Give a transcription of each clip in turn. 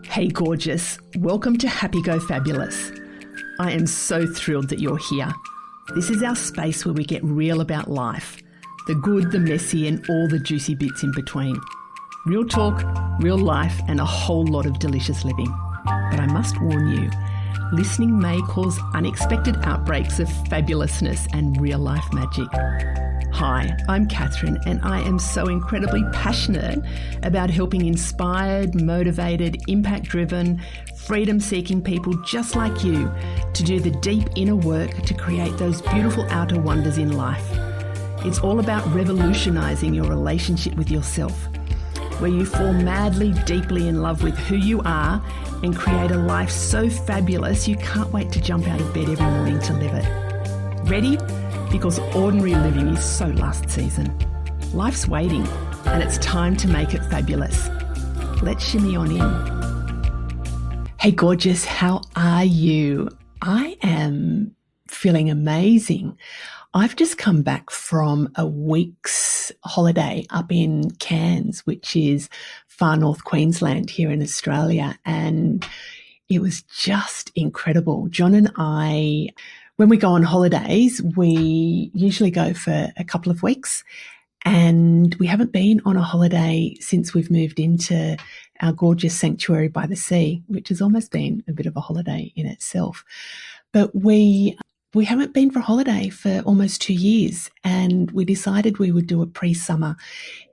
Hey gorgeous, welcome to Happy Go Fabulous. I am so thrilled that you're here. This is our space where we get real about life, the good, the messy and all the juicy bits in between. Real talk, real life and a whole lot of delicious living. But I must warn you, listening may cause unexpected outbreaks of fabulousness and real life magic. Hi, I'm Catherine and I am so incredibly passionate about helping inspired, motivated, impact-driven, freedom-seeking people just like you to do the deep inner work to create those beautiful outer wonders in life. It's all about revolutionising your relationship with yourself, where you fall madly, deeply in love with who you are and create a life so fabulous you can't wait to jump out of bed every morning to live it. Ready? Because ordinary living is so last season. Life's waiting and it's time to make it fabulous. Let's shimmy on in. Hey gorgeous, how are you? I am feeling amazing. I've just come back from a week's holiday up in Cairns, which is far north Queensland here in Australia, and it was just incredible. John and I, when we go on holidays, we usually go for a couple of weeks, and we haven't been on a holiday since we've moved into our gorgeous sanctuary by the sea, which has almost been a bit of a holiday in itself. But we haven't been for a holiday for almost 2 years, and we decided we would do a pre-summer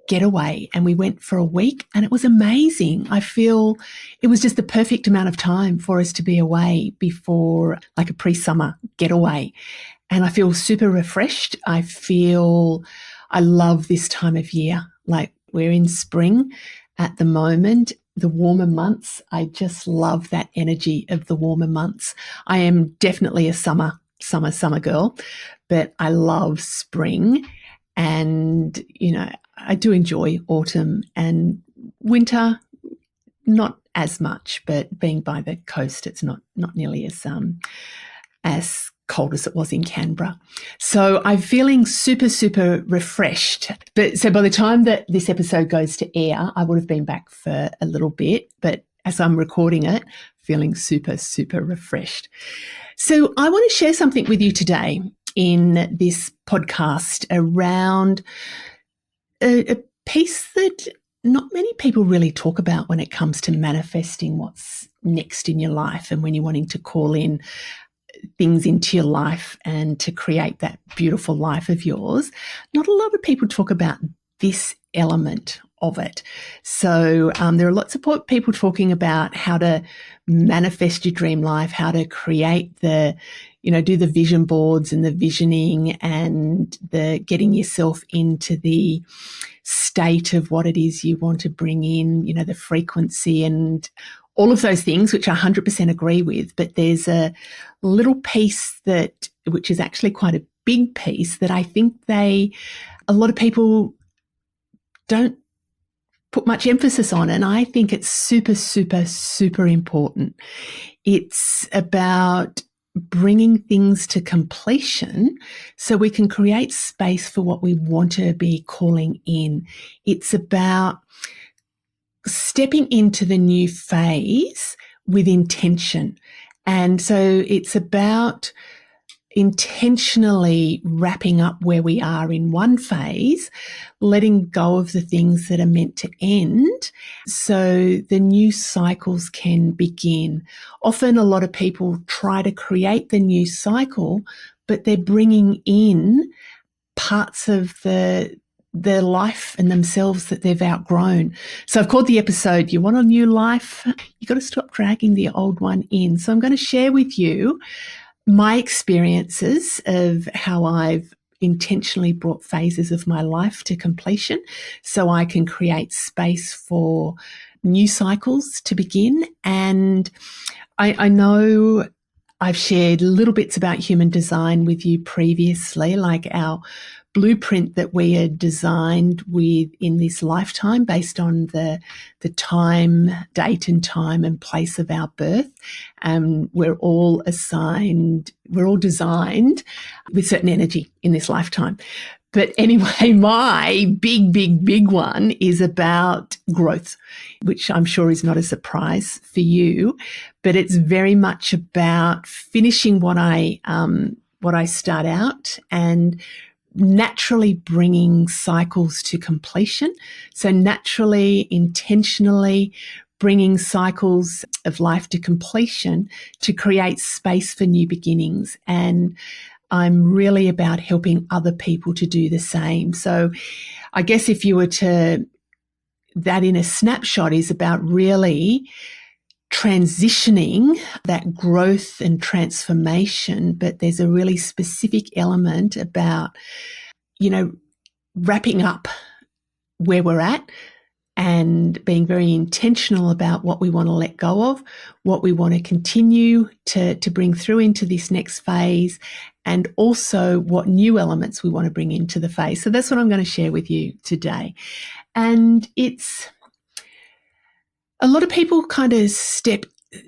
getaway, and we went for a week and it was amazing. I feel it was just the perfect amount of time for us to be away before like a pre-summer getaway. And I feel super refreshed. I love this time of year. Like we're in spring at the moment, the warmer months. I just love that energy of the warmer months. I am definitely a summer girl, but I love spring. And, you know, I do enjoy autumn and winter, not as much, but being by the coast, it's not nearly as cold as it was in Canberra. So I'm feeling super, super refreshed. So by the time that this episode goes to air, I would have been back for a little bit, but as I'm recording it, feeling super, super refreshed. So I want to share something with you today in this podcast around a piece that not many people really talk about when it comes to manifesting what's next in your life and when you're wanting to call in things into your life and to create that beautiful life of yours. Not a lot of people talk about this element of it. So there are lots of people talking about how to manifest your dream life, how to create do the vision boards and the visioning and the getting yourself into the state of what it is you want to bring in, the frequency and all of those things, which I 100% agree with. But there's a little piece which is actually quite a big piece that I think a lot of people don't put much emphasis on. And I think it's super, super, super important. It's about bringing things to completion so we can create space for what we want to be calling in. It's about stepping into the new phase with intention. And so it's about intentionally wrapping up where we are in one phase, letting go of the things that are meant to end so the new cycles can begin. Often a lot of people try to create the new cycle, but they're bringing in parts of their life and themselves that they've outgrown. So I've called the episode, You Want a New Life? You've got to stop dragging the old one in. So I'm going to share with you my experiences of how I've intentionally brought phases of my life to completion so I can create space for new cycles to begin. And I know I've shared little bits about human design with you previously, like our blueprint that we are designed with in this lifetime based on the time, date and time and place of our birth. We're all designed with certain energy in this lifetime. But anyway, my big one is about growth, which I'm sure is not a surprise for you, but it's very much about finishing what I start out and naturally bringing cycles to completion. So naturally, intentionally bringing cycles of life to completion to create space for new beginnings. And I'm really about helping other people to do the same. So I guess if you were to, that in a snapshot is about really transitioning that growth and transformation, but there's a really specific element about, wrapping up where we're at and being very intentional about what we want to let go of, what we want to continue to bring through into this next phase, and also what new elements we want to bring into the phase. So that's what I'm going to share with you today. And it's a lot of people kind of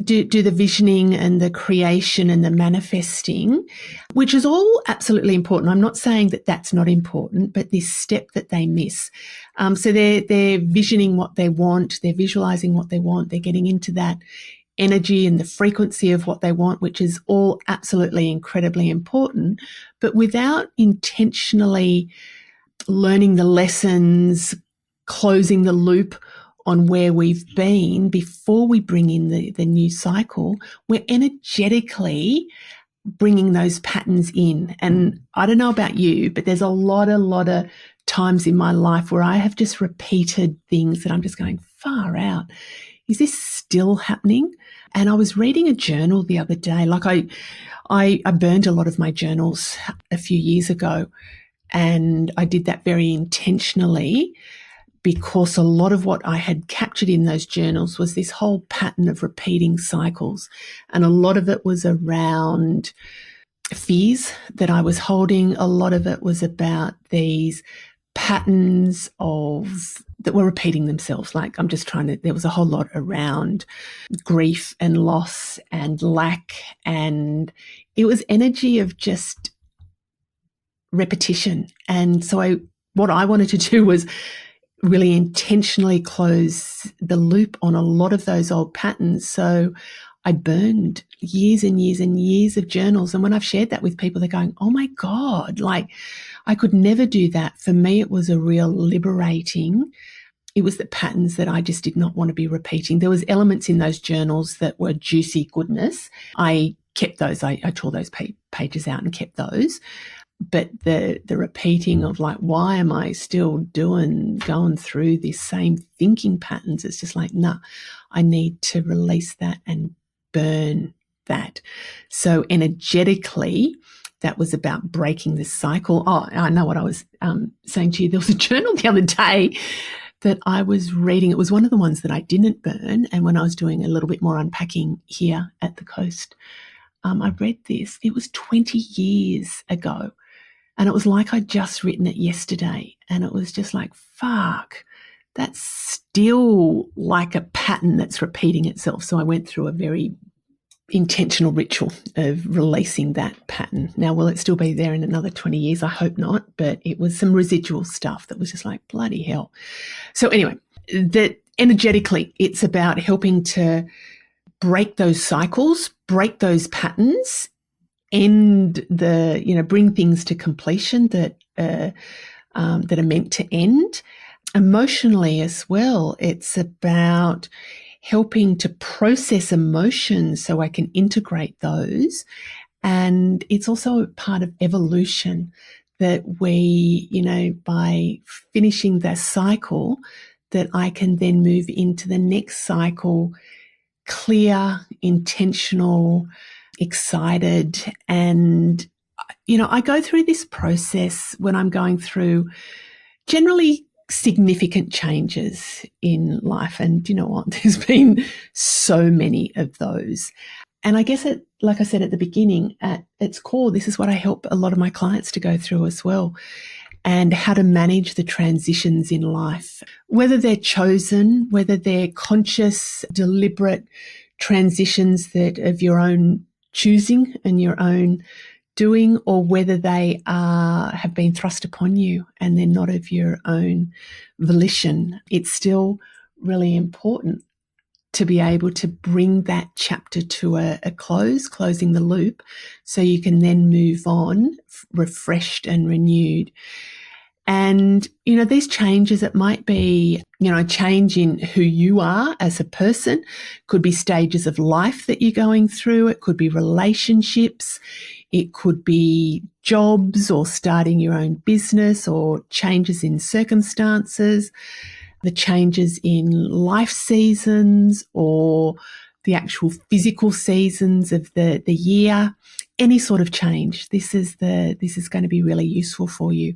do the visioning and the creation and the manifesting, which is all absolutely important. I'm not saying that that's not important, but this step that they miss. So they're visioning what they want, they're visualizing what they want, they're getting into that energy and the frequency of what they want, which is all absolutely incredibly important, but without intentionally learning the lessons, closing the loop on where we've been before we bring in the new cycle, we're energetically bringing those patterns in. And I don't know about you, but there's a lot of times in my life where I have just repeated things that I'm just going, far out. Is this still happening? And I was reading a journal the other day. Like I burned a lot of my journals a few years ago, and I did that very intentionally because a lot of what I had captured in those journals was this whole pattern of repeating cycles. And a lot of it was around fears that I was holding. A lot of it was about these patterns that were repeating themselves. Like there was a whole lot around grief and loss and lack. And it was energy of just repetition. And so what I wanted to do was really intentionally close the loop on a lot of those old patterns. So I burned years and years and years of journals. And when I've shared that with people, they're going, oh my God, like I could never do that. For me, it was a real liberating. It was the patterns that I just did not want to be repeating. There was elements in those journals that were juicy goodness. I kept those. I tore those pages out and kept those. But the repeating of like, why am I still going through these same thinking patterns? It's just like, nah, I need to release that and burn that. So energetically, that was about breaking this cycle. Oh, I know what I was saying to you. There was a journal the other day that I was reading. It was one of the ones that I didn't burn. And when I was doing a little bit more unpacking here at the coast, I read this. It was 20 years ago. And it was like I'd just written it yesterday. And it was just like, fuck, that's still like a pattern that's repeating itself. So I went through a very intentional ritual of releasing that pattern. Now, will it still be there in another 20 years? I hope not. But it was some residual stuff that was just like, bloody hell. So anyway, that energetically, it's about helping to break those cycles, break those patterns, bring things to completion that are meant to end. Emotionally as well, it's about helping to process emotions so I can integrate those. And it's also part of evolution that we, by finishing the cycle, that I can then move into the next cycle clear, intentional, excited. And, I go through this process when I'm going through generally significant changes in life. And you know what? There's been so many of those. And I guess like I said at the beginning, at its core, this is what I help a lot of my clients to go through as well, and how to manage the transitions in life, whether they're chosen, whether they're conscious, deliberate transitions that of your own choosing and your own doing, or whether they have been thrust upon you and they're not of your own volition. It's still really important to be able to bring that chapter to a close, closing the loop, so you can then move on refreshed and renewed. And, these changes, it might be, a change in who you are as a person, could be stages of life that you're going through. It could be relationships. It could be jobs or starting your own business, or changes in circumstances, the changes in life seasons, or the actual physical seasons of the year, any sort of change. This is going to be really useful for you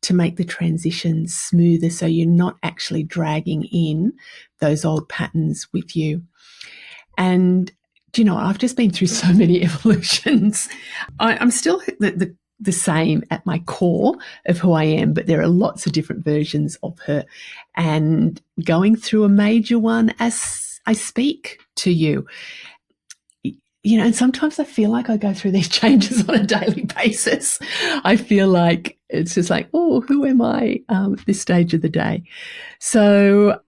to make the transition smoother, so you're not actually dragging in those old patterns with you. And, I've just been through so many evolutions. I'm still the same at my core of who I am, but there are lots of different versions of her, and going through a major one as I speak to you. And sometimes I feel like I go through these changes on a daily basis. I feel like it's just like, oh, who am I at this stage of the day? So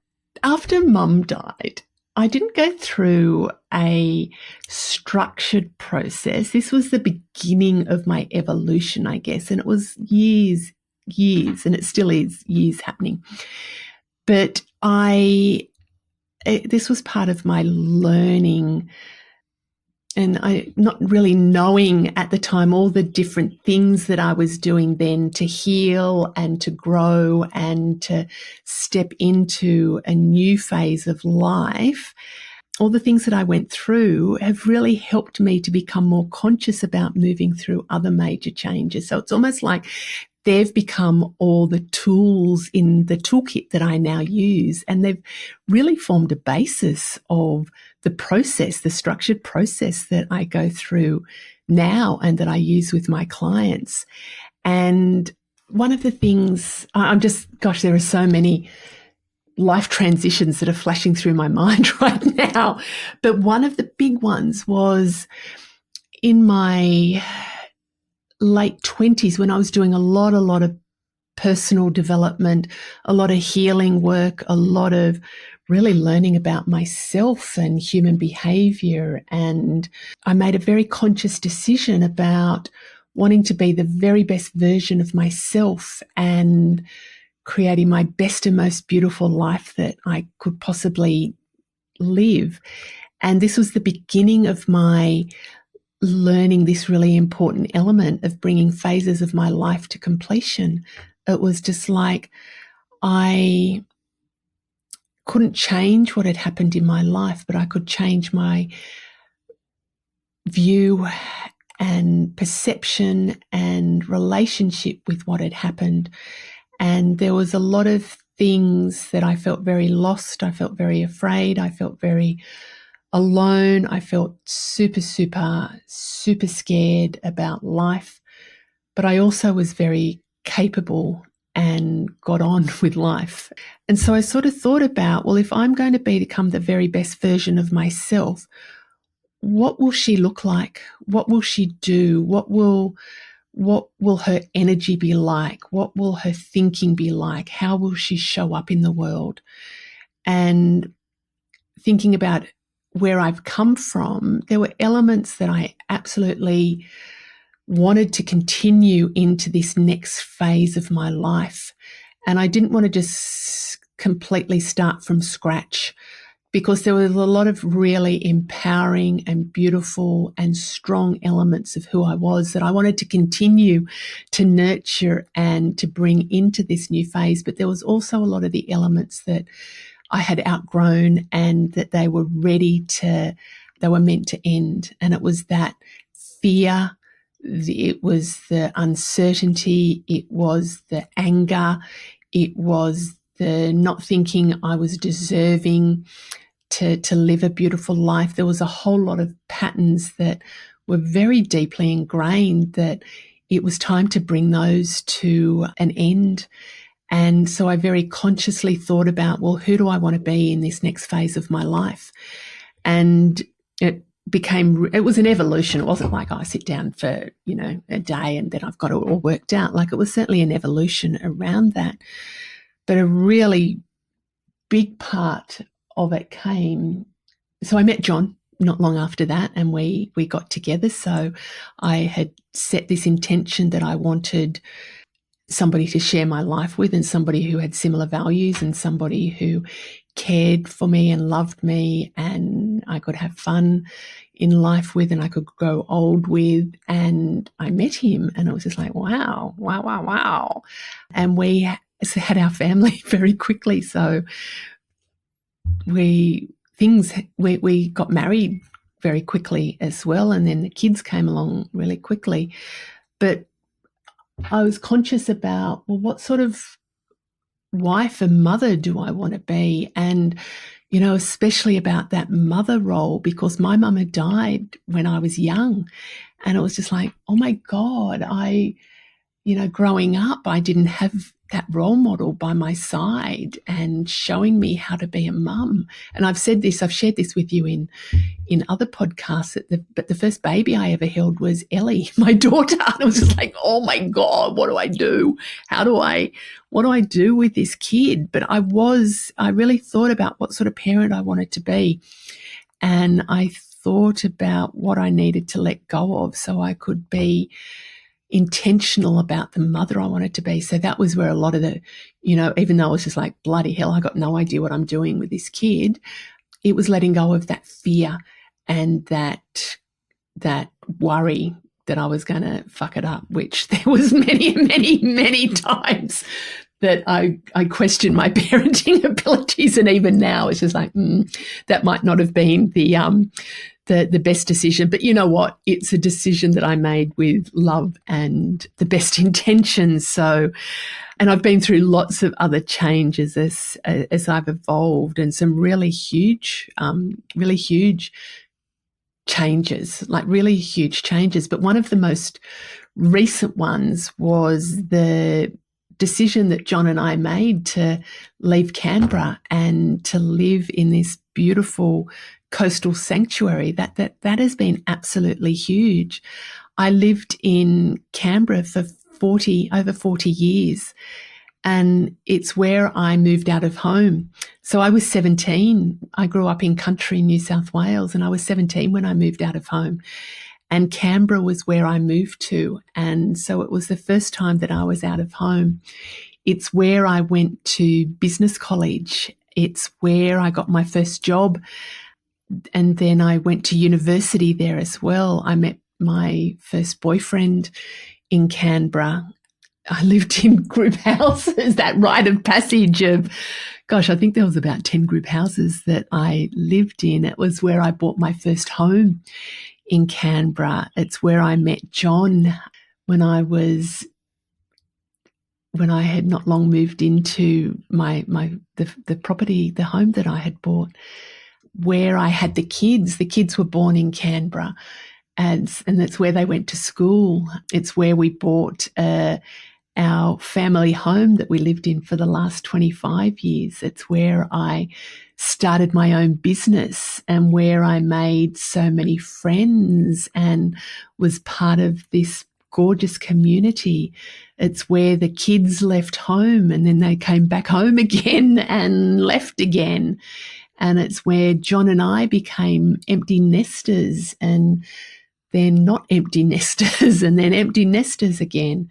after Mum died, I didn't go through a structured process. This was the beginning of my evolution, I guess, and it was years, and it still is years happening. But this was part of my learning, and I not really knowing at the time all the different things that I was doing then to heal and to grow and to step into a new phase of life. All the things that I went through have really helped me to become more conscious about moving through other major changes. So it's almost like they've become all the tools in the toolkit that I now use, and they've really formed a basis of the process, the structured process that I go through now and that I use with my clients. And one of the things, there are so many life transitions that are flashing through my mind right now. But one of the big ones was in my late 20s, when I was doing a lot of personal development, a lot of healing work, a lot of really learning about myself and human behavior. And I made a very conscious decision about wanting to be the very best version of myself and creating my best and most beautiful life that I could possibly live. And this was the beginning of my learning this really important element of bringing phases of my life to completion. It was just like I couldn't change what had happened in my life, but I could change my view and perception and relationship with what had happened. And there was a lot of things that I felt very lost. I felt very afraid. I felt very alone. I felt super, super, super scared about life. But I also was very capable and got on with life. And so I sort of thought about, well, if I'm going to become the very best version of myself, what will she look like? What will she do? What will her energy be like? What will her thinking be like? How will she show up in the world? And thinking about where I've come from, there were elements that I absolutely wanted to continue into this next phase of my life. And I didn't want to just completely start from scratch, because there was a lot of really empowering and beautiful and strong elements of who I was that I wanted to continue to nurture and to bring into this new phase. But there was also a lot of the elements that I had outgrown and that they were meant to end. And it was that fear, it was the uncertainty, it was the anger, it was the not thinking I was deserving to live a beautiful life. There was a whole lot of patterns that were very deeply ingrained that it was time to bring those to an end. And so I very consciously thought about, well, who do I want to be in this next phase of my life? And it it was an evolution. It wasn't like, oh, I sit down for, a day and then I've got it all worked out. Like, it was certainly an evolution around that. But a really big part of it came. So I met John not long after that, and we got together. So I had set this intention that I wanted somebody to share my life with, and somebody who had similar values, and somebody who cared for me and loved me, and I could have fun in life with, and I could grow old with. And I met him, and it was just like, wow. And we had our family very quickly. So we got married very quickly as well, and then the kids came along really quickly. But I was conscious about, well, what sort of wife and mother do I want to be? And, especially about that mother role, because my mum had died when I was young. And it was just like, oh my God, growing up, I didn't have that role model by my side and showing me how to be a mum. And I've shared this with you in other podcasts, but the first baby I ever held was Ellie, my daughter. And I was just like, oh my God, what do I do? What do I do with this kid? But I really thought about what sort of parent I wanted to be. And I thought about what I needed to let go of so I could be intentional about the mother I wanted to be. So that was where a lot of the, even though I was just like, bloody hell, I got no idea what I'm doing with this kid, it was letting go of that fear and that worry that I was going to fuck it up, which there was many, many, many times that I questioned my parenting abilities. And even now it's just like, that might not have been the best decision. But you know what? It's a decision that I made with love and the best intentions. So, and I've been through lots of other changes as I've evolved, and some really huge changes, like really huge changes. But one of the most recent ones was the decision that John and I made to leave Canberra and to live in this beautiful coastal sanctuary. That has been absolutely huge. I lived in Canberra for over 40 years, and it's where I moved out of home. So I was 17. I grew up in country New South Wales, and I was 17 when I moved out of home. And Canberra was where I moved to. And so it was the first time that I was out of home. It's where I went to business college. It's where I got my first job. And then I went to university there as well. I met my first boyfriend in Canberra. I lived in group houses, that rite of passage of, gosh, I think there was about 10 group houses that I lived in. It was where I bought my first home in Canberra. It's where I met John when I had not long moved into the property, the home that I had bought, where I had the kids. The kids were born in Canberra, and that's where they went to school. It's where we bought our family home that we lived in for the last 25 years. It's where I started my own business and where I made so many friends and was part of this gorgeous community. It's where the kids left home and then they came back home again and left again. And it's where John and I became empty nesters, and then not empty nesters, and then empty nesters again.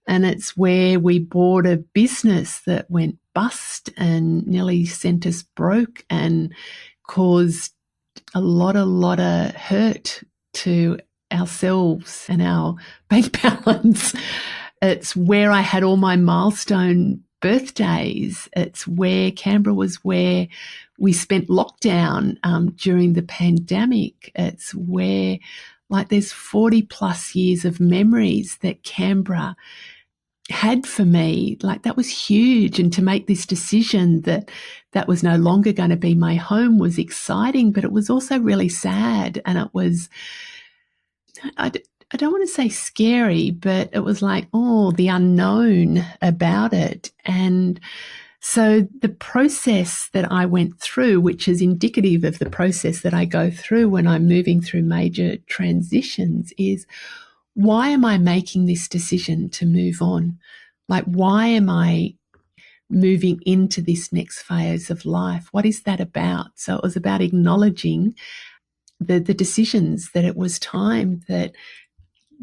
And it's where we bought a business that went bust and nearly sent us broke and caused a lot of hurt to ourselves and our bank balance. It's where I had all my milestone birthdays. It's where Canberra was where we spent lockdown during the pandemic. It's where, like, there's 40 plus years of memories that Canberra had for me. Like, that was huge. And to make this decision that was no longer going to be my home was exciting, but it was also really sad. And it was, I don't want to say scary, but it was like, oh, the unknown about it. And So the process that I went through, which is indicative of the process that I go through when I'm moving through major transitions, is why am I making this decision to move on? Like, why am I moving into this next phase of life? What is that about? So it was about acknowledging the decisions, that it was time that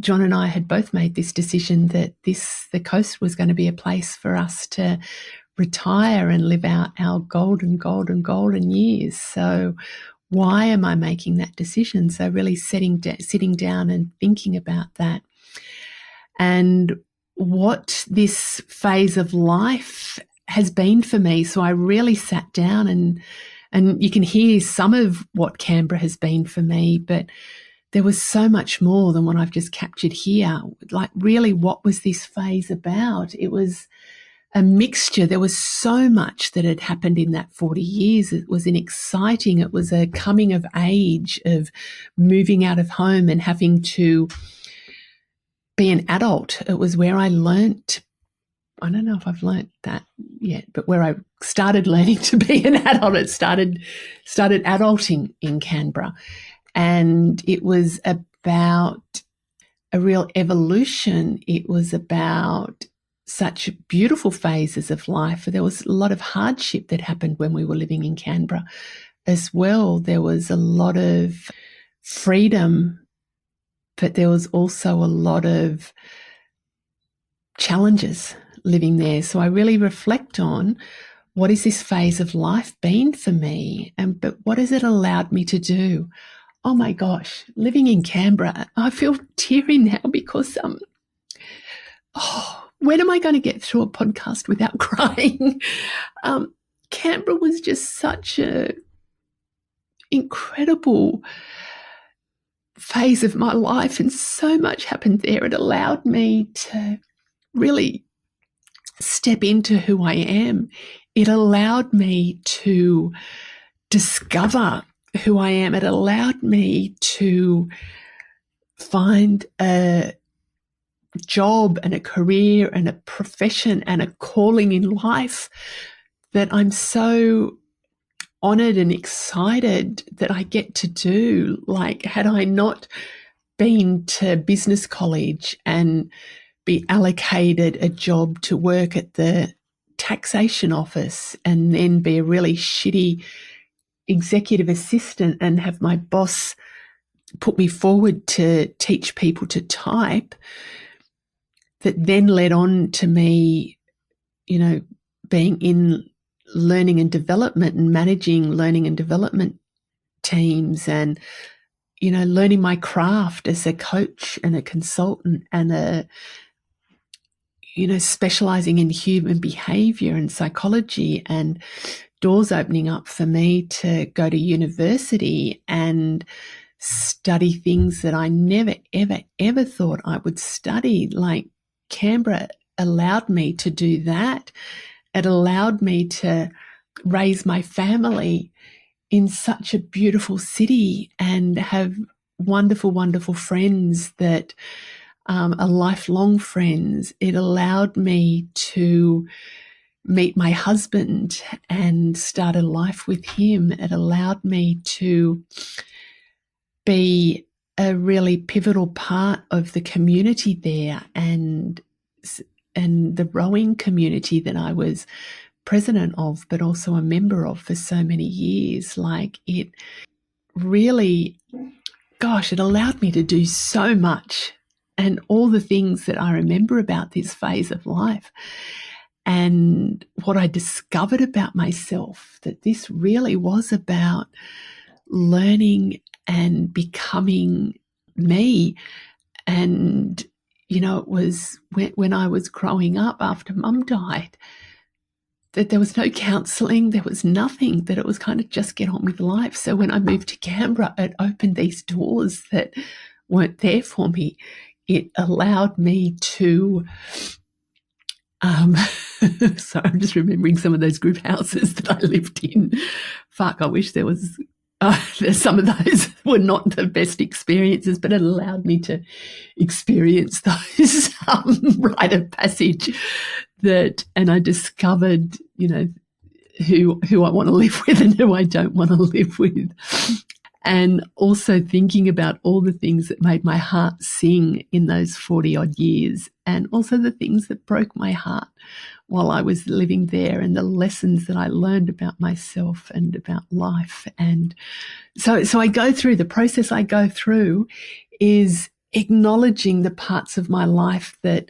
John and I had both made this decision that the coast was going to be a place for us to retire and live out our golden years. So why am I making that decision? So really sitting down and thinking about that, and what this phase of life has been for me. So I really sat down, and you can hear some of what Canberra has been for me, but there was so much more than what I've just captured here. Like, really, what was this phase about? It was a mixture. There was so much that had happened in that 40 years. It was it was a coming of age of moving out of home and having to be an adult. It was where I learnt, I don't know if I've learnt that yet, but where I started learning to be an adult. It started adulting in Canberra. And it was about a real evolution. It was about such beautiful phases of life. There was a lot of hardship that happened when we were living in Canberra as well. There was a lot of freedom, but there was also a lot of challenges living there. So I really reflect on, what is this phase of life been for me? But what has it allowed me to do? Oh my gosh, living in Canberra, I feel teary now because when am I going to get through a podcast without crying? Canberra was just such a incredible phase of my life, and so much happened there. It allowed me to really step into who I am. It allowed me to discover who I am. It allowed me to find a job and a career and a profession and a calling in life that I'm so honoured and excited that I get to do. Like, had I not been to business college and be allocated a job to work at the taxation office and then be a really shitty executive assistant and have my boss put me forward to teach people to type, that then led on to me, being in learning and development and managing learning and development teams, and, learning my craft as a coach and a consultant, and specializing in human behavior and psychology, and doors opening up for me to go to university and study things that I never, ever, ever thought I would study. Like, Canberra allowed me to do that. It allowed me to raise my family in such a beautiful city and have wonderful, wonderful friends that are lifelong friends. It allowed me to meet my husband and start a life with him. It allowed me to be a really pivotal part of the community there, and the rowing community that I was president of, but also a member of for so many years. Like, it really, it allowed me to do so much, and all the things that I remember about this phase of life. And what I discovered about myself, that this really was about learning and becoming me. And, it was when I was growing up after Mum died, that there was no counselling, there was nothing, that it was kind of just get on with life. So when I moved to Canberra, it opened these doors that weren't there for me. It allowed me to so I'm just remembering some of those group houses that I lived in. Fuck, I wish there was some of those were not the best experiences, but it allowed me to experience those rite of passage and I discovered, who I want to live with and who I don't want to live with. And also thinking about all the things that made my heart sing in those 40 odd years, and also the things that broke my heart while I was living there, and the lessons that I learned about myself and about life. And so I go through the process. I go through is acknowledging the parts of my life that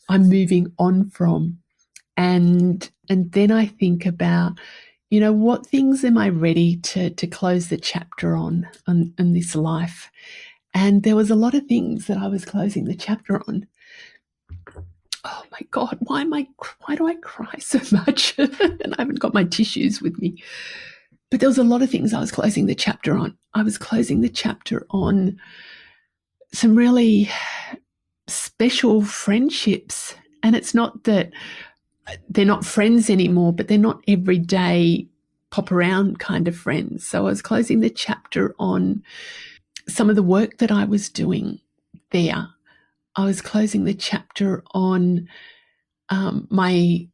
I'm moving on from. And then I think about, what things am I ready to close the chapter on this life? And there was a lot of things that I was closing the chapter on. Oh my God, why do I cry so much? And I haven't got my tissues with me. But there was a lot of things I was closing the chapter on. I was closing the chapter on some really special friendships. And it's not that they're not friends anymore, but they're not everyday pop around kind of friends. So I was closing the chapter on some of the work that I was doing there. I was closing the chapter on my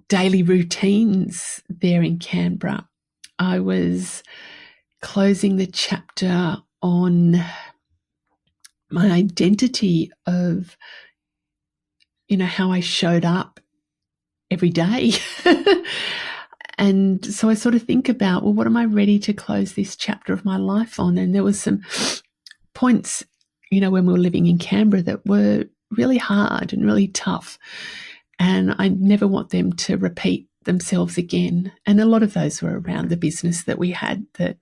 daily routines there in Canberra. I was closing the chapter on my identity of, how I showed up every day. And so I sort of think about, well, what am I ready to close this chapter of my life on? And there was some points, when we were living in Canberra that were really hard and really tough. And I never want them to repeat themselves again. And a lot of those were around the business that we had, that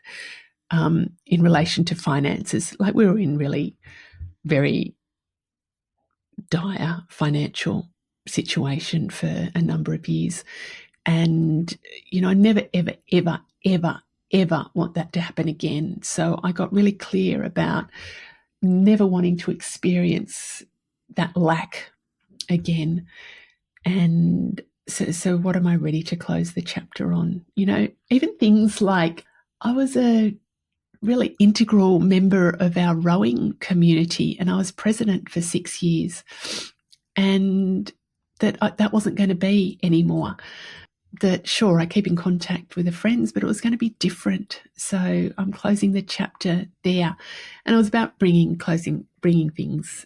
in relation to finances, like we were in really very dire financial situation for a number of years. And, I never, ever, ever, ever, ever want that to happen again. So I got really clear about never wanting to experience that lack again. And so what am I ready to close the chapter on? Even things like I was a really integral member of our rowing community, and I was president for 6 years, and that wasn't going to be anymore. That sure, I keep in contact with the friends, but it was going to be different. So I'm closing the chapter there, and it was about bringing things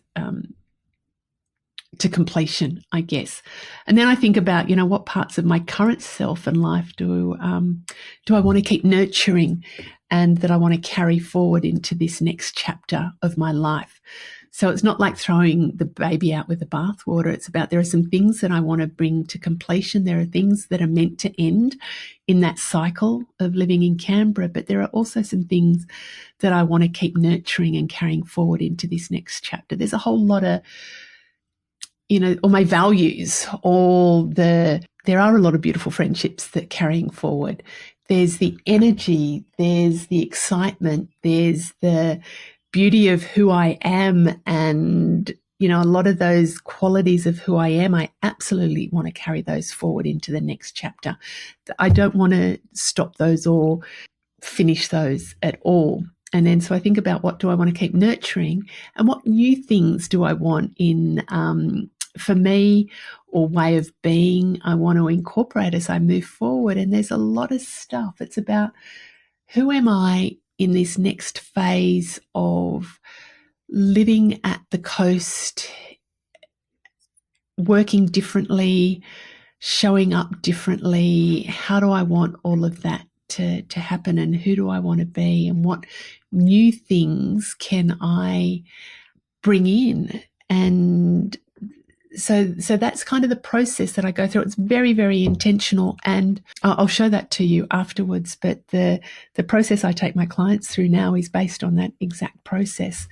to completion, I guess. And then I think about, what parts of my current self and life do I want to keep nurturing, and that I want to carry forward into this next chapter of my life. So it's not like throwing the baby out with the bathwater. It's about, there are some things that I want to bring to completion. There are things that are meant to end in that cycle of living in Canberra, but there are also some things that I want to keep nurturing and carrying forward into this next chapter. There's a whole lot of, all my values, there are a lot of beautiful friendships that carrying forward. There's the energy, there's the excitement, there's the beauty of who I am, and a lot of those qualities of who I am, I absolutely want to carry those forward into the next chapter. I don't want to stop those or finish those at all. And then so I think about, what do I want to keep nurturing, and what new things do I want in for me, or way of being, I want to incorporate as I move forward. And there's a lot of stuff. It's about, who am I in this next phase of living at the coast, working differently, showing up differently? How do I want all of that to happen, and who do I want to be, and what new things can I bring in? And so that's kind of the process that I go through. It's very, very intentional, and I'll show that to you afterwards. But the process I take my clients through now is based on that exact process.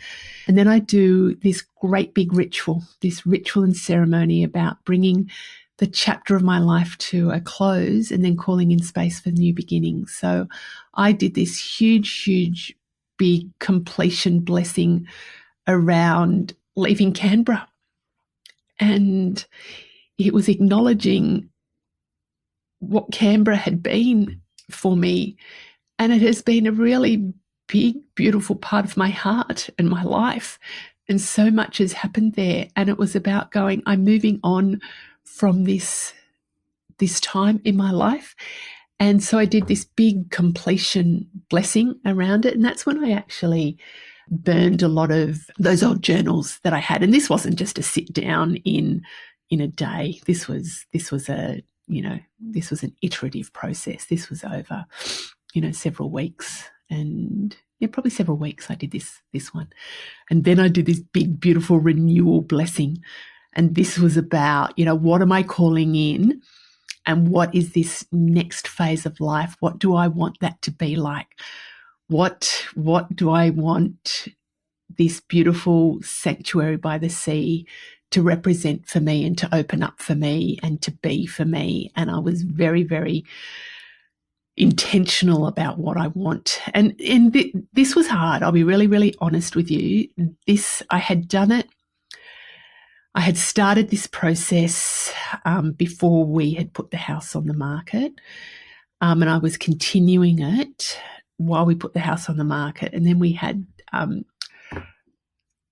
And then I do this great big ritual and ceremony about bringing the chapter of my life to a close, and then calling in space for new beginnings. So I did this huge, big completion blessing around leaving Canberra. And it was acknowledging what Canberra had been for me. And it has been a really big, beautiful part of my heart and my life. And so much has happened there. And it was about going, I'm moving on from this time in my life. And so I did this big completion blessing around it. And that's when I actually burned a lot of those old journals that I had. And this wasn't just a sit down in a day. This was an iterative process. This was over, several weeks, and probably several weeks I did this one. And then I did this big, beautiful renewal blessing. And this was about, what am I calling in? And what is this next phase of life? What do I want that to be like? What do I want this beautiful sanctuary by the sea to represent for me and to open up for me and to be for me? And I was very, very intentional about what I want. And this was hard. I'll be really, really honest with you. I had done it. I had started this process before we had put the house on the market, and I was continuing it while we put the house on the market. And then we had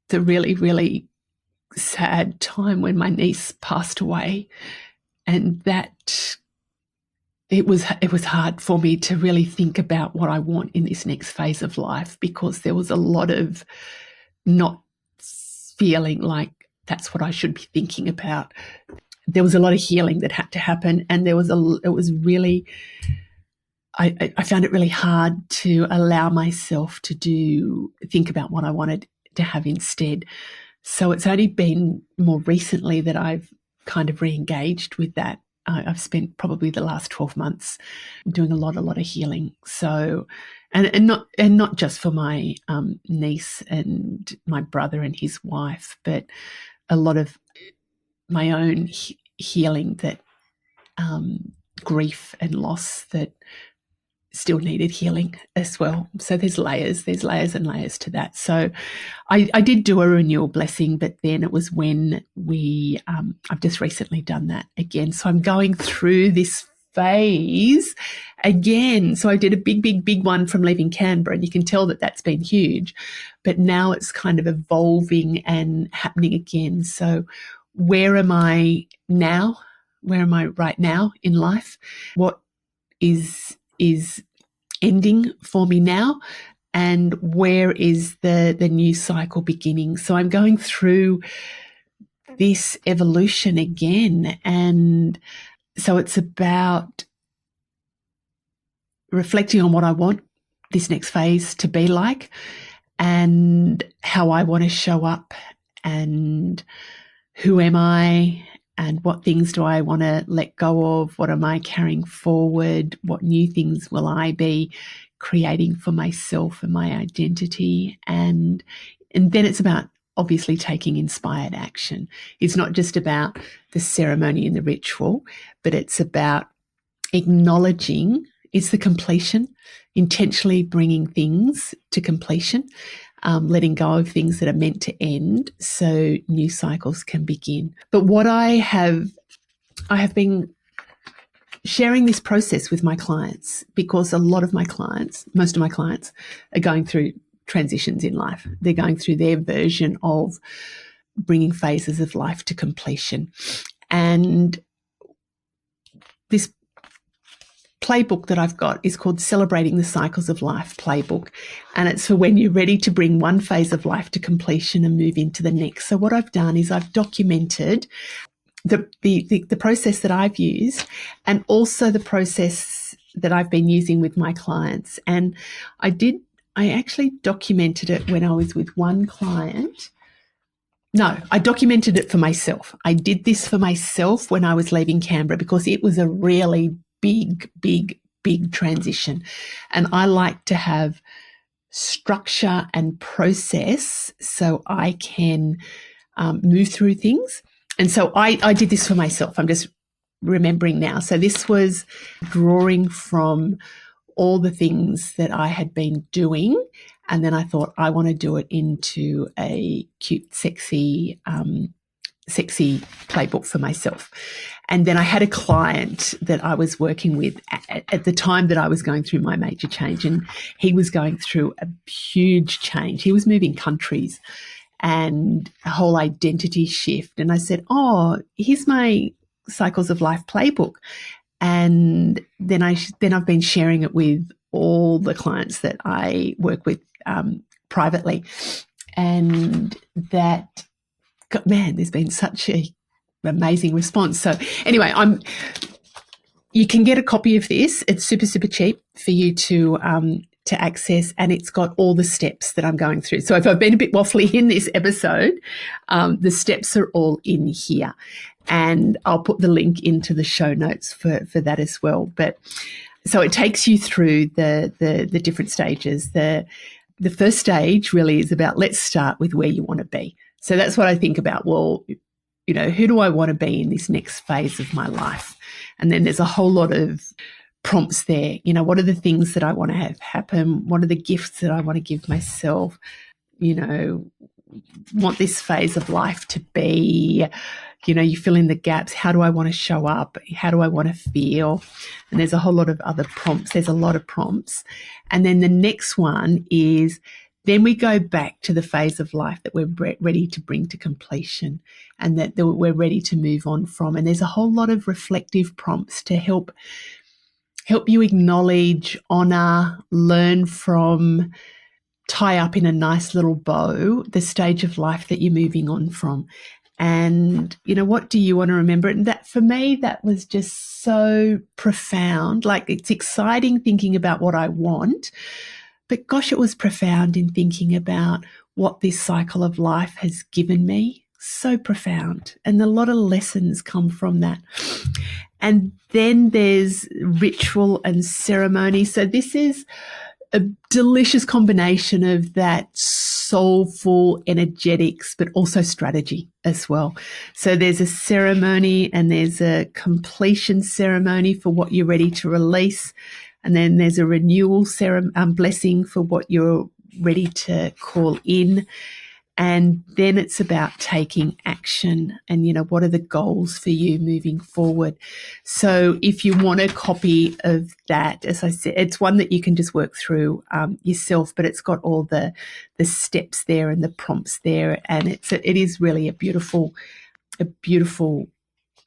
the really, really sad time when my niece passed away, and that it was hard for me to really think about what I want in this next phase of life, because there was a lot of not feeling like that's what I should be thinking about. There was a lot of healing that had to happen, and I found it really hard to allow myself to think about what I wanted to have instead. So it's only been more recently that I've kind of re-engaged with that. I've spent probably the last 12 months doing a lot of healing. So, and not just for my niece and my brother and his wife, but a lot of my own healing, that grief and loss that still needed healing as well. So there's layers and layers to that. So I did do a renewal blessing, but then it was when I've just recently done that again. So I'm going through this phase again. So I did a big one from leaving Canberra, and you can tell that that's been huge, but now it's kind of evolving and happening again. So where am I now? Where am I right now in life? What is ending for me now? And where is the new cycle beginning? So I'm going through this evolution again. And so it's about reflecting on what I want this next phase to be like, and how I want to show up, and who am I, and what things do I want to let go of? What am I carrying forward? What new things will I be creating for myself and my identity? And then it's about obviously taking inspired action. It's not just about the ceremony and the ritual, but it's about acknowledging, it's the completion, intentionally bringing things to completion, letting go of things that are meant to end so new cycles can begin. But what I have been sharing this process with my clients, because most of my clients are going through transitions in life. They're going through their version of bringing phases of life to completion. And this playbook that I've got is called Celebrating the Cycles of Life Playbook. And it's for when you're ready to bring one phase of life to completion and move into the next. So what I've done is I've documented the process that I've used, and also the process that I've been using with my clients. And I actually documented it when I was with one client. No, I documented it for myself. I did this for myself when I was leaving Canberra, because it was a really big transition. And I like to have structure and process so I can move through things. And so I did this for myself. I'm just remembering now. So this was drawing from all the things that I had been doing. And then I thought, I want to do it into a cute, sexy playbook for myself. And then I had a client that I was working with at the time that I was going through my major change, and he was going through a huge change. He was moving countries and a whole identity shift. And I said, oh, here's my Cycles of Life playbook. And then I've been sharing it with all the clients that I work with privately. And that, man, there's been such an amazing response. So anyway, you can get a copy of this. It's super, super cheap for you to access, and it's got all the steps that I'm going through. So if I've been a bit waffly in this episode, the steps are all in here, and I'll put the link into the show notes for that as well. But so it takes you through the different stages. The first stage really is about, let's start with where you want to be. So that's what I think about. Well, who do I want to be in this next phase of my life? And then there's a whole lot of prompts there. What are the things that I want to have happen? What are the gifts that I want to give myself? Want this phase of life to be, you fill in the gaps. How do I want to show up? How do I want to feel? And there's a whole lot of other prompts. There's a lot of prompts. And then the next one is, then we go back to the phase of life that we're ready to bring to completion and that we're ready to move on from. And there's a whole lot of reflective prompts to help you acknowledge, honor, learn from, tie up in a nice little bow the stage of life that you're moving on from. And, what do you want to remember? And that, for me, that was just so profound. Like, it's exciting thinking about what I want, but gosh, it was profound in thinking about what this cycle of life has given me. So profound. And a lot of lessons come from that. And then there's ritual and ceremony. So this is a delicious combination of that soulful energetics, but also strategy as well. So there's a ceremony and there's a completion ceremony for what you're ready to release. And then there's a renewal blessing for what you're ready to call in. And then it's about taking action and, what are the goals for you moving forward. So if you want a copy of that, as I said, it's one that you can just work through yourself, but it's got all the steps there and the prompts there. And it is really a beautiful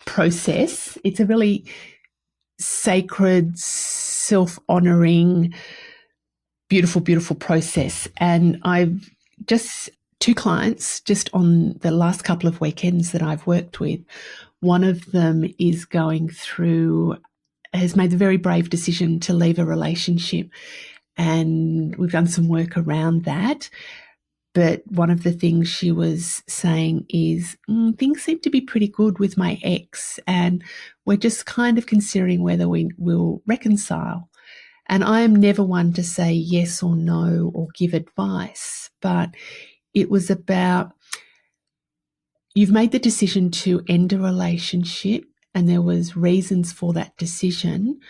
process. It's a really sacred, self-honoring, beautiful process. And I've just 2 clients just on the last couple of weekends that I've worked with. One of them has made the very brave decision to leave a relationship, and we've done some work around that. But one of the things she was saying is, things seem to be pretty good with my ex, and we're just kind of considering whether we will reconcile. And I am never one to say yes or no or give advice, but it was about, you've made the decision to end a relationship and there was reasons for that decision.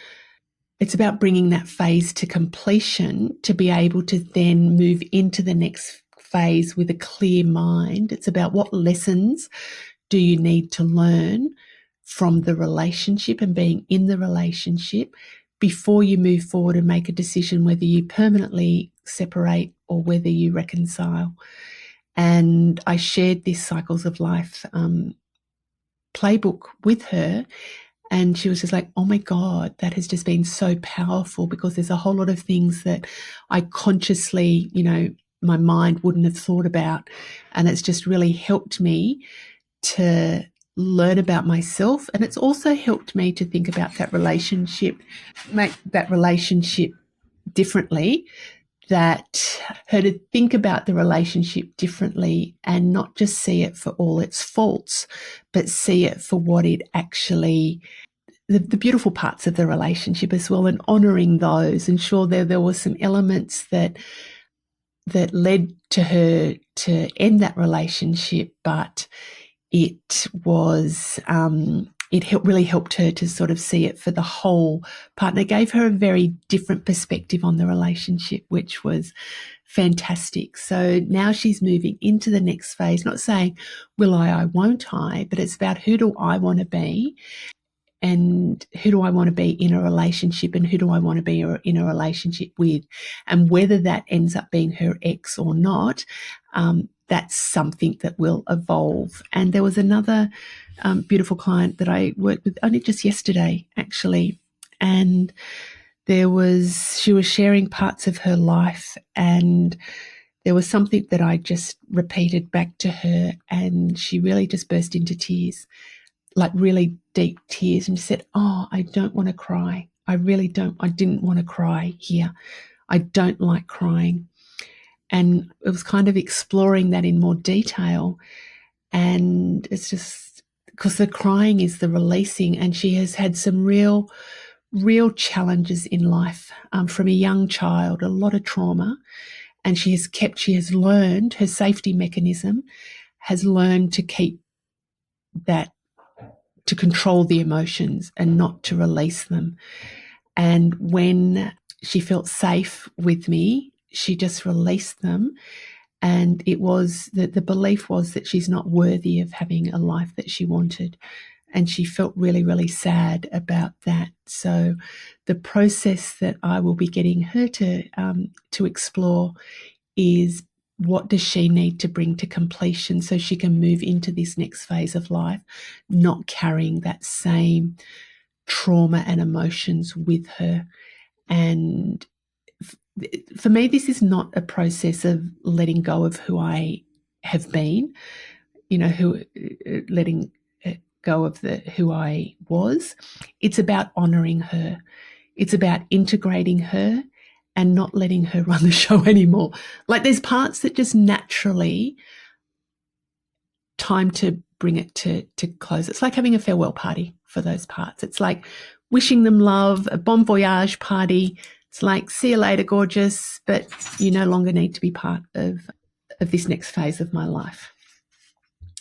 It's about bringing that phase to completion to be able to then move into the next phase with a clear mind. It's about what lessons do you need to learn from the relationship and being in the relationship before you move forward and make a decision whether you permanently separate or whether you reconcile. And I shared this Cycles of Life playbook with her, and she was just like, oh my God, that has just been so powerful, because there's a whole lot of things that I consciously, my mind wouldn't have thought about. And it's just really helped me to learn about myself. And it's also helped me to think about that relationship, make that relationship differently, her to think about the relationship differently and not just see it for all its faults, but see it for what it actually, the beautiful parts of the relationship as well, and honouring those. And sure, there were some elements that led to her to end that relationship, but it was really helped her to sort of see it for the whole part. And it gave her a very different perspective on the relationship, which was fantastic. So now she's moving into the next phase, not saying, will I won't I, but it's about, who do I want to be, and who do I want to be in a relationship, and who do I want to be in a relationship with, and whether that ends up being her ex or not. that's something that will evolve. And there was another beautiful client that I worked with only just yesterday, actually, and she was sharing parts of her life, and there was something that I just repeated back to her, and she really just burst into tears, like really deep tears, and she said, "Oh, I don't want to cry. I really don't. I didn't want to cry here. I don't like crying." And it was kind of exploring that in more detail. And it's just because the crying is the releasing, and she has had some real challenges in life from a young child, a lot of trauma. And she has learned, her safety mechanism has learned to keep that, to control the emotions and not to release them. And when she felt safe with me, she just released them. And it was that the belief was that she's not worthy of having a life that she wanted. And she felt really, really sad about that. So the process that I will be getting her to explore is, what does she need to bring to completion so she can move into this next phase of life, not carrying that same trauma and emotions with her. And for me, this is not a process of letting go of who I have been, letting go of who I was. It's about honoring her. It's about integrating her and not letting her run the show anymore. Like, there's parts that just naturally time to bring it to close. It's like having a farewell party for those parts. It's like wishing them love, a bon voyage party. It's like, see you later, gorgeous, but you no longer need to be part of this next phase of my life.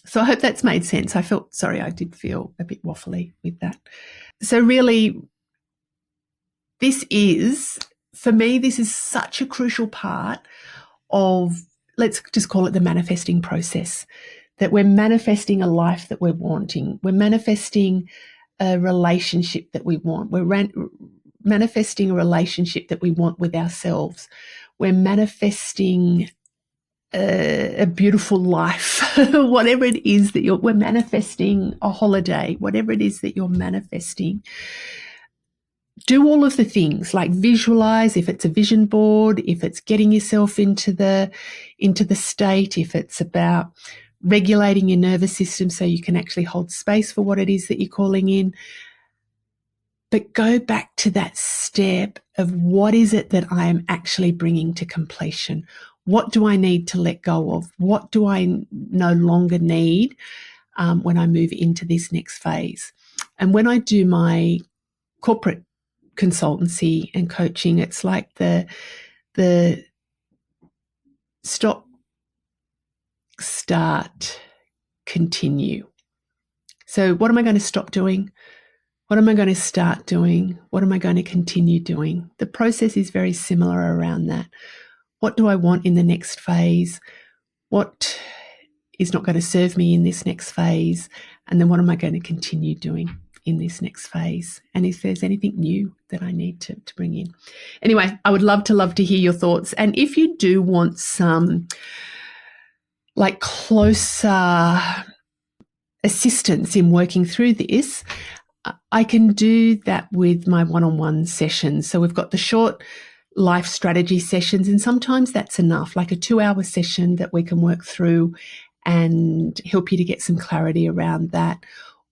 So I hope that's made sense. I did feel a bit waffly with that. So really, for me, this is such a crucial part of, let's just call it the manifesting process, that we're manifesting a life that we're wanting. We're manifesting a relationship that we want. We're manifesting a relationship that we want with ourselves. We're manifesting a beautiful life, whatever it is that we're manifesting, a holiday, whatever it is that you're manifesting. Do all of the things, like visualize, if it's a vision board, if it's getting yourself into the state, if it's about regulating your nervous system so you can actually hold space for what it is that you're calling in. But go back to that step of, what is it that I am actually bringing to completion? What do I need to let go of? What do I no longer need when I move into this next phase? And when I do my corporate consultancy and coaching, it's like the stop, start, continue. So what am I going to stop doing? What am I going to start doing? What am I going to continue doing? The process is very similar around that. What do I want in the next phase? What is not going to serve me in this next phase? And then what am I going to continue doing in this next phase? And if there's anything new that I need to bring in. Anyway, I would love to hear your thoughts. And if you do want some like closer assistance in working through this, I can do that with my one-on-one sessions. So we've got the short life strategy sessions, and sometimes that's enough, like a 2-hour session that we can work through and help you to get some clarity around that.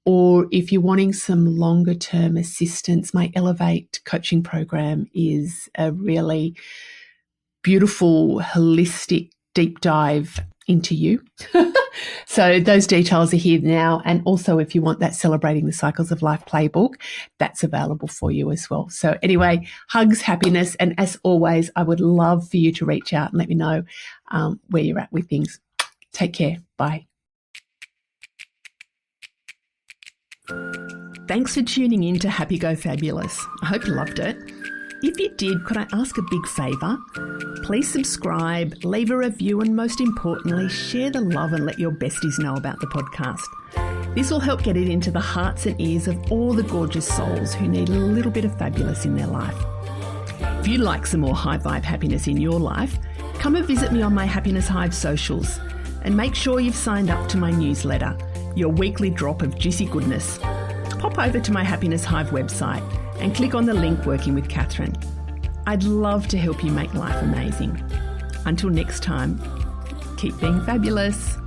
Or if you're wanting some longer term assistance, my Elevate coaching program is a really beautiful, holistic deep dive into you. So those details are here now. And also, if you want that Celebrating the Cycles of Life playbook, that's available for you as well. So anyway, hugs, happiness. And as always, I would love for you to reach out and let me know where you're at with things. Take care. Bye. Thanks for tuning in to Happy Go Fabulous. I hope you loved it. If you did, could I ask a big favour? Please subscribe, leave a review, and most importantly, share the love and let your besties know about the podcast. This will help get it into the hearts and ears of all the gorgeous souls who need a little bit of fabulous in their life. If you'd like some more high vibe happiness in your life, come and visit me on my Happiness Hive socials. And make sure you've signed up to my newsletter, your weekly drop of juicy goodness. Pop over to my Happiness Hive website and click on the link Working with Catherine. I'd love to help you make life amazing. Until next time, keep being fabulous.